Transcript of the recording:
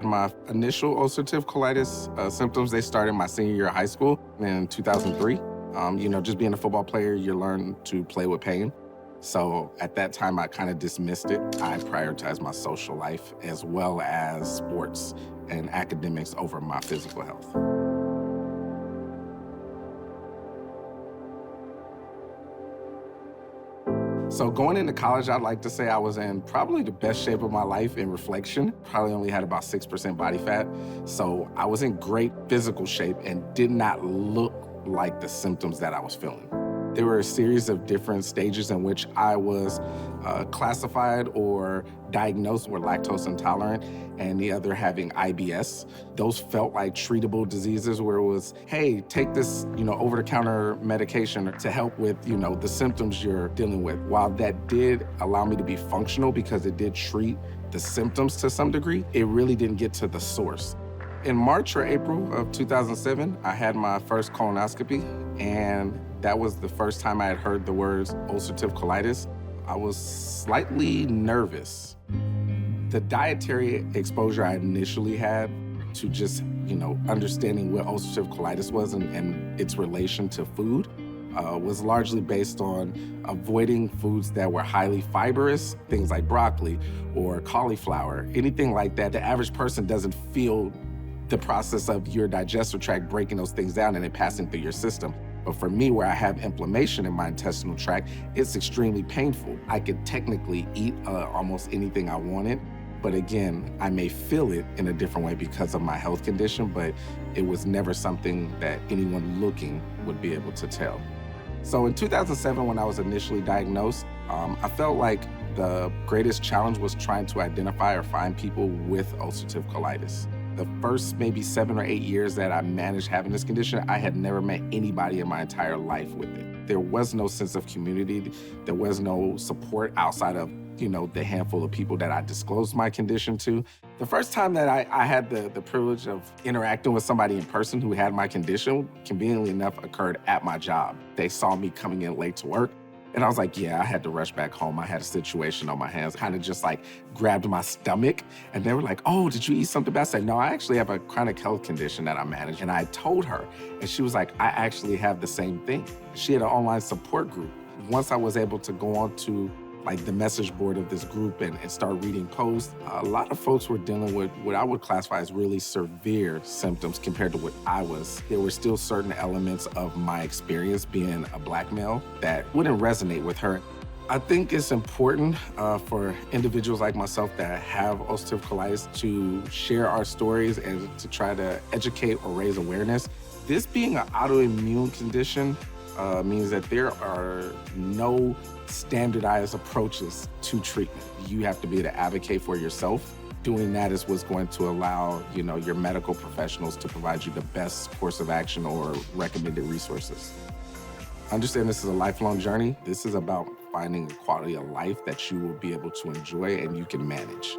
My initial ulcerative colitis symptoms, they started my senior year of high school in 2003. Just being a football player, you learn to play with pain. So at that time, I kind of dismissed it. I prioritized my social life as well as sports and academics over my physical health. So going into college, I'd like to say I was in probably the best shape of my life in reflection. Probably only had about 6% body fat. So I was in great physical shape and did not look like the symptoms that I was feeling. There were a series of different stages in which I was classified or diagnosed with lactose intolerant, and the other having IBS. Those felt like treatable diseases where it was, hey, take this, over-the-counter medication to help with, the symptoms you're dealing with. While that did allow me to be functional because it did treat the symptoms to some degree, it really didn't get to the source. In March or April of 2007, I had my first colonoscopy, and that was the first time I had heard the words ulcerative colitis. I was slightly nervous. The dietary exposure I initially had to just, understanding what ulcerative colitis was and its relation to food was largely based on avoiding foods that were highly fibrous, things like broccoli or cauliflower, anything like that. The average person doesn't feel the process of your digestive tract breaking those things down and it passing through your system. But for me, where I have inflammation in my intestinal tract, it's extremely painful. I could technically eat almost anything I wanted, but again, I may feel it in a different way because of my health condition, but it was never something that anyone looking would be able to tell. So in 2007, when I was initially diagnosed, I felt like the greatest challenge was trying to identify or find people with ulcerative colitis. The first maybe 7 or 8 years that I managed having this condition, I had never met anybody in my entire life with it. There was no sense of community. There was no support outside of, the handful of people that I disclosed my condition to. The first time that I had the privilege of interacting with somebody in person who had my condition, conveniently enough, occurred at my job. They saw me coming in late to work. And I was like, yeah, I had to rush back home. I had a situation on my hands, kind of just like grabbed my stomach. And they were like, oh, did you eat something bad? I said, no, I actually have a chronic health condition that I manage. And I told her, and she was like, I actually have the same thing. She had an online support group. Once I was able to go on to the message board of this group and start reading posts, a lot of folks were dealing with what I would classify as really severe symptoms compared to what I was. There were still certain elements of my experience being a Black male that wouldn't resonate with her. I think it's important for individuals like myself that have ulcerative colitis to share our stories and to try to educate or raise awareness. This being an autoimmune condition means that there are no standardized approaches to treatment. You have to be able to advocate for yourself. Doing that is what's going to allow, your medical professionals to provide you the best course of action or recommended resources. Understand this is a lifelong journey. This is about finding a quality of life that you will be able to enjoy and you can manage.